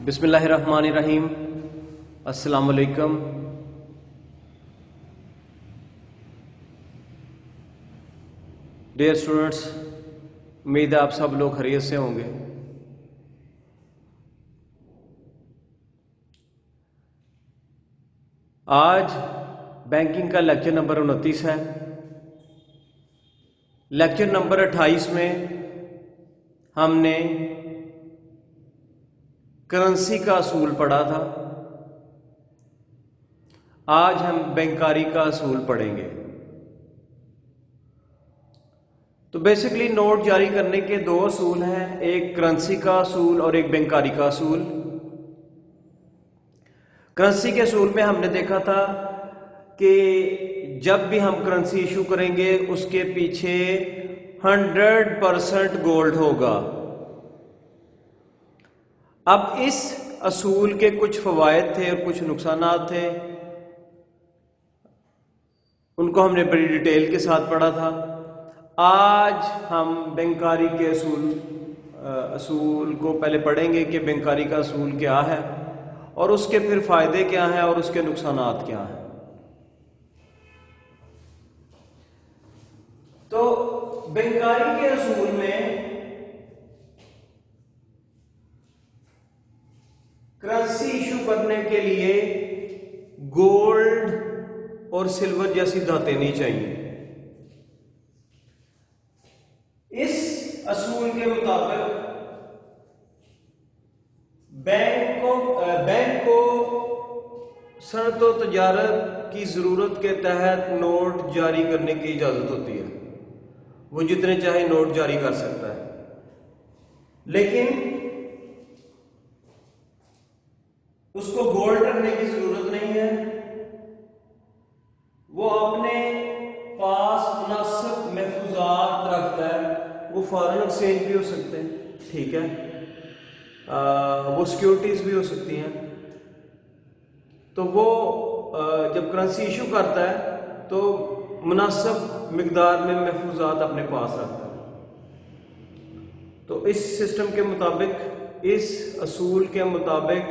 بسم اللہ الرحمن الرحیم۔ السلام علیکم۔ ڈیئر اسٹوڈنٹس، امید ہے آپ سب لوگ خیریت سے ہوں گے۔ آج بینکنگ کا لیکچر نمبر 29 ہے۔ لیکچر نمبر 28 میں ہم نے کرنسی کا اصول پڑھا تھا۔ آج ہم بینکاری کا اصول پڑھیں گے۔ تو بیسیکلی نوٹ جاری کرنے کے دو اصول ہیں، ایک کرنسی کا اصول اور ایک بینکاری کا اصول۔ کرنسی کے اصول میں ہم نے دیکھا تھا کہ جب بھی ہم کرنسی ایشو کریں گے اس کے پیچھے 100% گولڈ ہوگا۔ اب اس اصول کے کچھ فوائد تھے اور کچھ نقصانات تھے، ان کو ہم نے بڑی ڈیٹیل کے ساتھ پڑھا تھا۔ آج ہم بینکاری کے اصول کو پہلے پڑھیں گے کہ بینکاری کا اصول کیا ہے اور اس کے پھر فائدے کیا ہیں اور اس کے نقصانات کیا ہیں۔ تو بینکاری کے اصول میں کرنسی ایشو کرنے کے لیے گولڈ اور سلور جیسی دھاتیں نہیں چاہیے۔ اس اصول کے مطابق بینک کو صنعت و تجارت کی ضرورت کے تحت نوٹ جاری کرنے کی اجازت ہوتی ہے۔ وہ جتنے چاہے نوٹ جاری کر سکتا ہے، لیکن اس کو گولڈ رکھنے کی ضرورت نہیں ہے۔ وہ اپنے پاس مناسب محفوظات رکھتا ہے۔ وہ فارن ایکسچینج بھی ہو سکتے ہیں، ٹھیک ہے، وہ سیکیورٹیز بھی ہو سکتی ہیں۔ تو وہ جب کرنسی ایشو کرتا ہے تو مناسب مقدار میں محفوظات اپنے پاس رکھتا ہے۔ تو اس سسٹم کے مطابق، اس اصول کے مطابق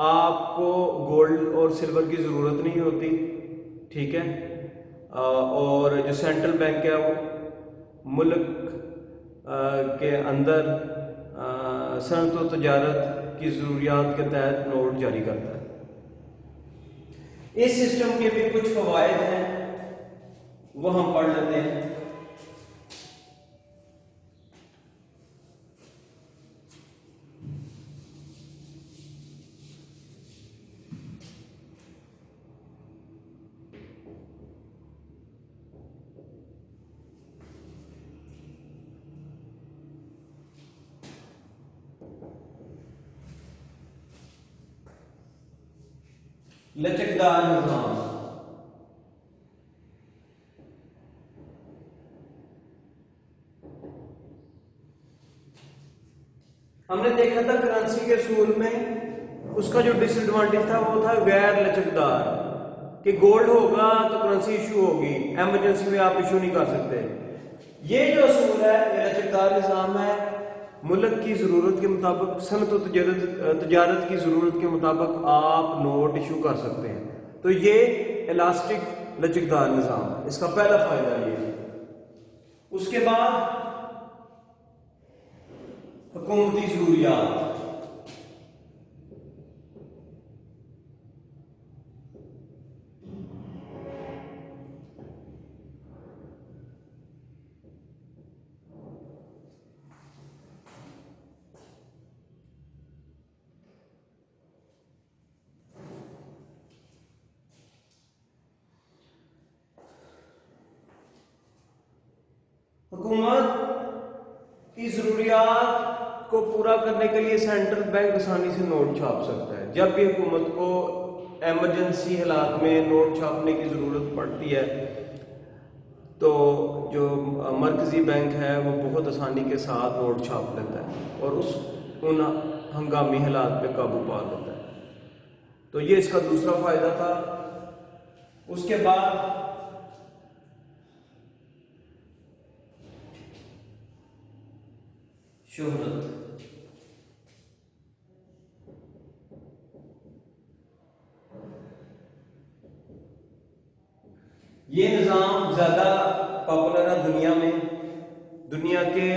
آپ کو گولڈ اور سلور کی ضرورت نہیں ہوتی، ٹھیک ہے۔ اور جو سینٹرل بینک ہے وہ ملک کے اندر صنعت و تجارت کی ضروریات کے تحت نوٹ جاری کرتا ہے۔ اس سسٹم کے بھی کچھ فوائد ہیں، وہ ہم پڑھ لیتے ہیں۔ لچکدار نظام۔ ہم نے دیکھا تھا کرنسی کے اصول میں اس کا جو ڈس ایڈوانٹیج تھا وہ تھا غیر لچکدار، کہ گولڈ ہوگا تو کرنسی ایشو ہوگی، ایمرجنسی میں آپ ایشو نہیں کر سکتے۔ یہ جو اصول ہے یہ لچکدار نظام ہے، ملک کی ضرورت کے مطابق، صنعت و تجارت کی ضرورت کے مطابق آپ نوٹ ایشو کر سکتے ہیں۔ تو یہ الاسٹک لچکدار نظام ہے، اس کا پہلا فائدہ یہ ہے۔ اس کے بعد حکومتی ضروریات۔ حکومت کی ضروریات کو پورا کرنے کے لیے سینٹرل بینک آسانی سے نوٹ چھاپ سکتا ہے۔ جب بھی حکومت کو ایمرجنسی حالات میں نوٹ چھاپنے کی ضرورت پڑتی ہے تو جو مرکزی بینک ہے وہ بہت آسانی کے ساتھ نوٹ چھاپ لیتا ہے اور ان ہنگامی حالات پہ قابو پا لیتا ہے۔ تو یہ اس کا دوسرا فائدہ تھا۔ اس کے بعد شہرت۔ زیادہ پاپولر ہے دنیا میں، دنیا کے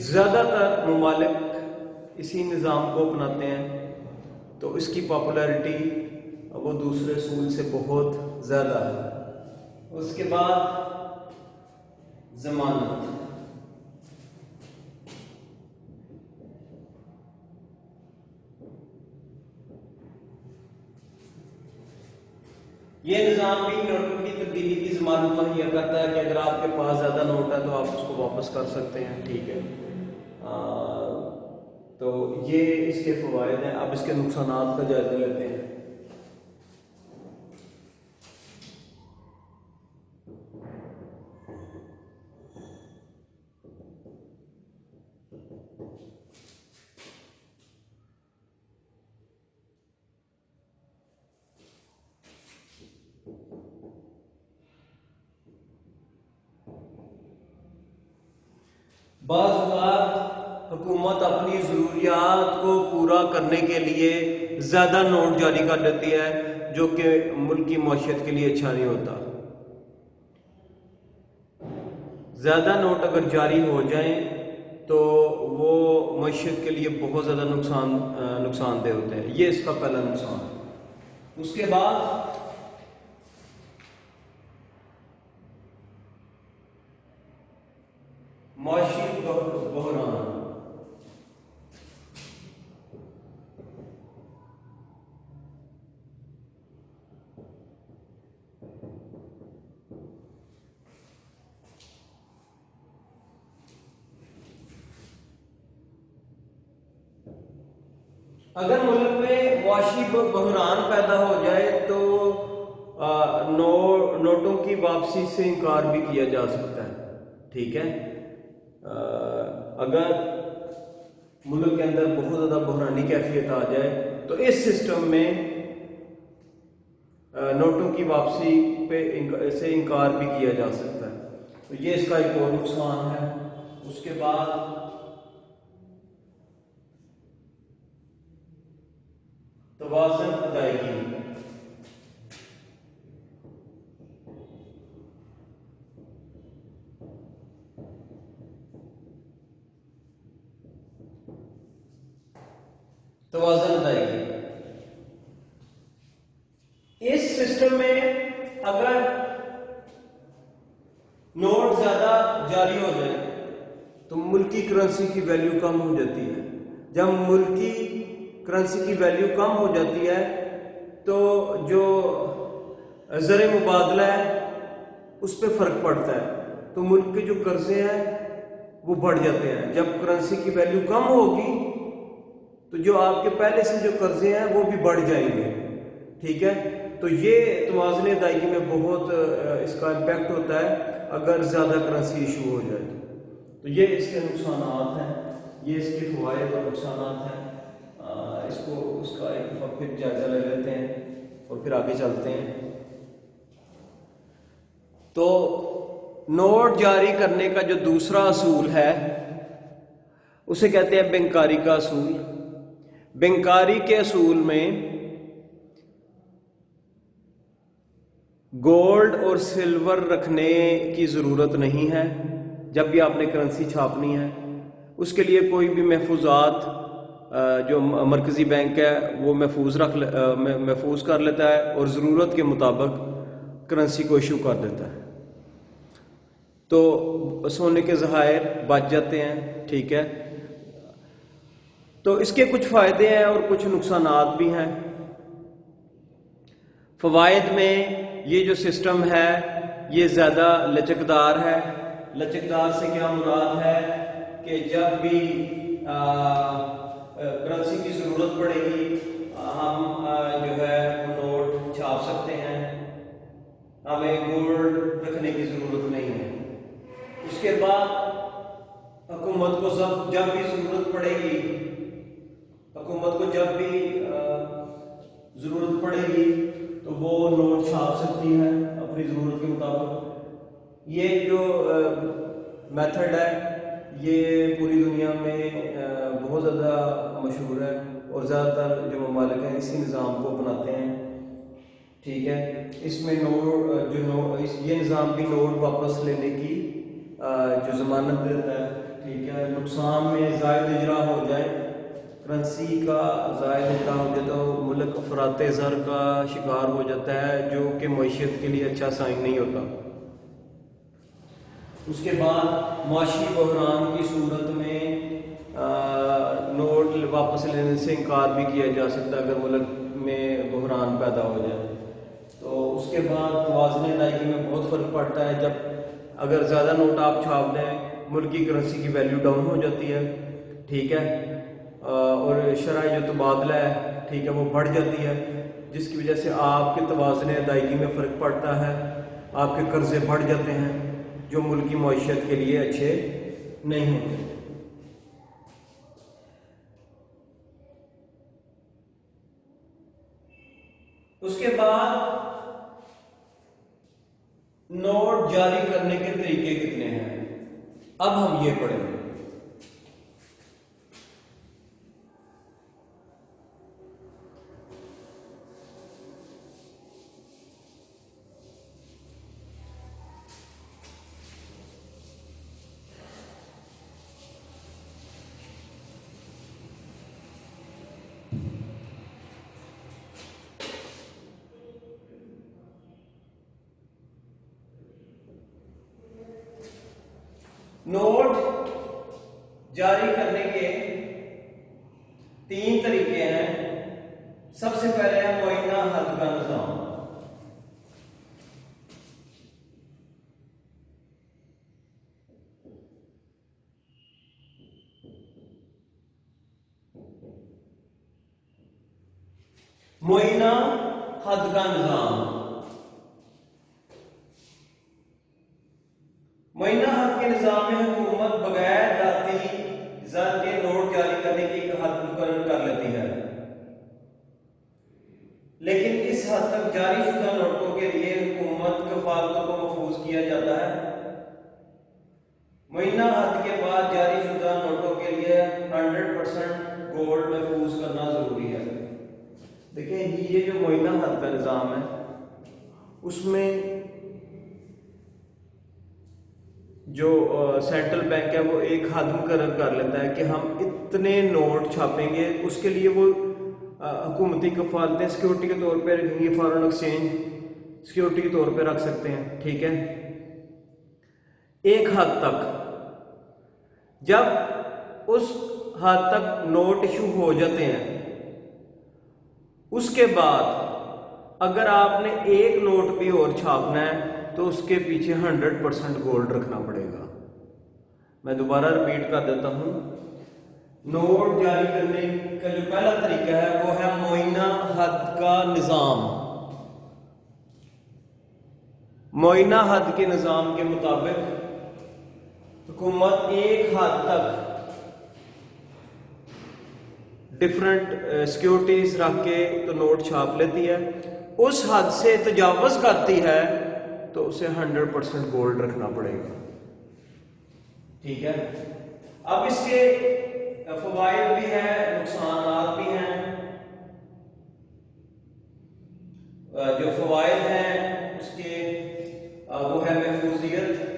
زیادہ تر ممالک اسی نظام کو اپناتے ہیں، تو اس کی پاپولیرٹی وہ دوسرے اصول سے بہت زیادہ ہے۔ اس کے بعد ضمانت، یہ نظام بھی نوٹوں کی تبدیلی کی ضمانت مہیا کرتا ہے کہ اگر آپ کے پاس زیادہ نوٹ ہے تو آپ اس کو واپس کر سکتے ہیں، ٹھیک ہے۔ تو یہ اس کے فوائد ہیں۔ اب اس کے نقصانات کا جائزہ لیتے ہیں۔ بعض اوقات حکومت اپنی ضروریات کو پورا کرنے کے لیے زیادہ نوٹ جاری کر دیتی ہے، جو کہ ملک کی معیشت کے لیے اچھا نہیں ہوتا۔ زیادہ نوٹ اگر جاری ہو جائیں تو وہ معیشت کے لیے بہت زیادہ نقصان دہ ہوتے ہیں، یہ اس کا پہلا نقصان ہے۔ اس کے بعد معاشی بحران، اگر ملک میں معاشی بحران پیدا ہو جائے تو نوٹوں کی واپسی سے انکار بھی کیا جا سکتا ہے، ٹھیک ہے۔ اگر ملک کے اندر بہت زیادہ بحرانی کیفیت آ جائے تو اس سسٹم میں نوٹوں کی واپسی سے انکار بھی کیا جا سکتا ہے، تو یہ اس کا ایک اور نقصان ہے۔ اس کے بعد توازن ادائیگی، توازن ادائیگی اس سسٹم میں اگر نوٹ زیادہ جاری ہو جائے تو ملکی کرنسی کی ویلیو کم ہو جاتی ہے۔ جب ملکی کرنسی کی ویلیو کم ہو جاتی ہے تو جو زر مبادلہ ہے اس پہ فرق پڑتا ہے، تو ملک کے جو قرضے ہیں وہ بڑھ جاتے ہیں۔ جب کرنسی کی ویلیو کم ہوگی تو جو آپ کے پہلے سے جو قرضے ہیں وہ بھی بڑھ جائیں گے، ٹھیک ہے۔ تو یہ توازن ادائیگی میں بہت اس کا امپیکٹ ہوتا ہے اگر زیادہ کرنسی ایشو ہو جائے تو یہ اس کے نقصانات ہیں، یہ اس کے فوائد اور نقصانات ہیں۔ اس کا ایک پھر جائزہ لے لیتے ہیں اور پھر آگے چلتے ہیں۔ تو نوٹ جاری کرنے کا جو دوسرا اصول ہے اسے کہتے ہیں بینکاری کا اصول۔ بینکاری کے اصول میں گولڈ اور سلور رکھنے کی ضرورت نہیں ہے جب بھی آپ نے کرنسی چھاپنی ہے۔ اس کے لیے کوئی بھی محفوظات جو مرکزی بینک ہے وہ محفوظ کر لیتا ہے اور ضرورت کے مطابق کرنسی کو ایشو کر دیتا ہے، تو سونے کے ذخائر بچ جاتے ہیں، ٹھیک ہے۔ تو اس کے کچھ فائدے ہیں اور کچھ نقصانات بھی ہیں۔ فوائد میں یہ جو سسٹم ہے یہ زیادہ لچکدار ہے۔ لچکدار سے کیا مراد ہے کہ جب بھی کرنسی کی ضرورت پڑے گی ہم جو ہے نوٹ چھاپ سکتے ہیں، ہمیں گولڈ رکھنے کی ضرورت نہیں ہے۔ اس کے بعد حکومت کو جب بھی ضرورت پڑے گی، حکومت کو جب بھی ضرورت پڑے گی تو وہ نوٹ چھاپ سکتی ہے اپنی ضرورت کے مطابق۔ یہ جو میتھڈ ہے یہ پوری دنیا میں بہت زیادہ مشہور ہے اور زیادہ تر جو ممالک ہیں اسی نظام کو اپناتے ہیں۔ ٹھیک ہے، اس میں نوٹ یہ نظام بھی نوٹ واپس لینے کی جو ضمانت دیتا ہے، ٹھیک ہے، نقصان میں زائد اجرا ہو جائے، کرنسی کا زائد اجرا ہو جائے تو ملک افراط زر کا شکار ہو جاتا ہے، جو کہ معیشت کے لیے اچھا سائن نہیں ہوتا۔ اس کے بعد معاشی بحران کی صورت میں نوٹ واپس لینے سے انکار بھی کیا جا سکتا ہے اگر ملک میں بحران پیدا ہو جائے۔ تو اس کے بعد توازن ادائیگی میں بہت فرق پڑتا ہے، جب اگر زیادہ نوٹ آپ چھاپ دیں ملک کی کرنسی کی ویلیو ڈاؤن ہو جاتی ہے، ٹھیک ہے، اور شرح جو تبادلہ ہے، ٹھیک ہے، وہ بڑھ جاتی ہے، جس کی وجہ سے آپ کے توازن ادائیگی میں فرق پڑتا ہے، آپ کے قرضے بڑھ جاتے ہیں جو ملک کی معیشت کے لیے اچھے نہیں ہوتے۔ اس کے بعد نوٹ جاری کرنے کے طریقے کتنے ہیں، اب ہم یہ پڑھیں گے۔ نوٹ جاری کرنے کے 3 طریقے ہیں۔ سب سے پہلے ہے معینہ حد کا نظام۔ معینہ حد کا نظام، معینہ حد کے نظام میں حکومت بغیر ذاتی زر کے نوٹ جاری کرنے کی ایک حد مقرر کر لیتی ہے، لیکن اس حد تک جاری شدہ نوٹوں کے لیے حکومت کفالتوں کو محفوظ کیا جاتا ہے۔ معینہ حد کے بعد جاری شدہ نوٹوں کے لیے 100% گولڈ محفوظ کرنا ضروری ہے۔ دیکھیں یہ جو معینہ حد کا نظام ہے، اس میں جو سینٹرل بینک ہے وہ ایک حد مقرر کر لیتا ہے کہ ہم اتنے نوٹ چھاپیں گے، اس کے لیے وہ حکومتی کفالتیں سیکورٹی کے طور پہ رکھیں گے، فارن ایکسچینج سیکورٹی کے طور پہ رکھ سکتے ہیں، ٹھیک ہے، ایک حد تک۔ جب اس حد تک نوٹ ایشو ہو جاتے ہیں، اس کے بعد اگر آپ نے ایک نوٹ بھی اور چھاپنا ہے تو اس کے پیچھے 100% گولڈ رکھنا پڑے گا۔ میں دوبارہ ریپیٹ کر دیتا ہوں، نوٹ جاری کرنے کا جو پہلا طریقہ ہے وہ ہے معینہ حد کا نظام۔ معینہ حد کے نظام کے مطابق حکومت ایک حد تک ڈفرنٹ سیکورٹیز رکھ کے تو نوٹ چھاپ لیتی ہے، اس حد سے تجاوز کرتی ہے تو اسے 100% گولڈ رکھنا پڑے گا، ٹھیک ہے۔ اب اس کے فوائد بھی ہیں، نقصانات بھی ہیں۔ جو فوائد ہیں اس کے وہ ہے محفوظیت،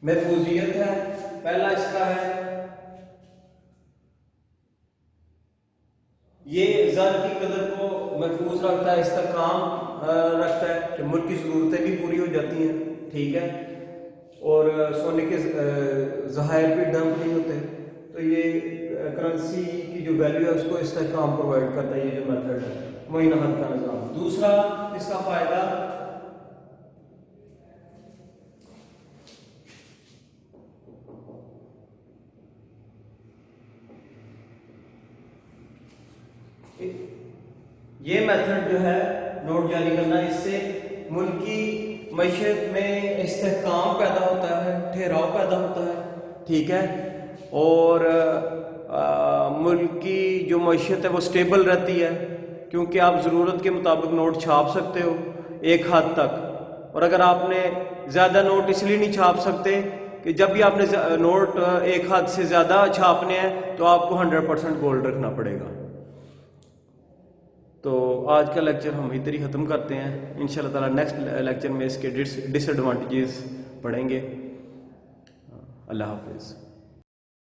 محفوظیت ہے پہلا اس کا ہے، یہ زر کی قدر کو محفوظ رکھتا ہے، استحکام رکھتا ہے کہ ملک کی ضرورتیں بھی پوری ہو جاتی ہیں، ٹھیک ہے، اور سونے کے ذخائر بھی ڈمپ نہیں ہوتے، تو یہ کرنسی کی جو ویلیو ہے اس کو استحکام پرووائڈ کرتا ہے، یہ جو میتھڈ ہے معینہ حد کا نظام۔ دوسرا اس کا فائدہ یہ میتھڈ جو ہے نوٹ جاری کرنا، اس سے ملک کی معیشت میں استحکام پیدا ہوتا ہے، ٹھہراؤ پیدا ہوتا ہے، ٹھیک ہے، اور ملک کی جو معیشت ہے وہ سٹیبل رہتی ہے، کیونکہ آپ ضرورت کے مطابق نوٹ چھاپ سکتے ہو، ایک ہاتھ تک. اور اگر آپ نے زیادہ نوٹ اس لیے نہیں چھاپ سکتے کہ جب بھی آپ نے نوٹ ایک ہاتھ سے زیادہ چھاپنے ہیں تو آپ کو 100% گولڈ رکھنا پڑے گا. تو آج کا لیکچر ہم ادھر ہی ختم کرتے ہیں. انشاءاللہ تعالی نیکسٹ لیکچر میں اس کے ڈس ایڈوانٹیجز پڑھیں گے. اللہ حافظ.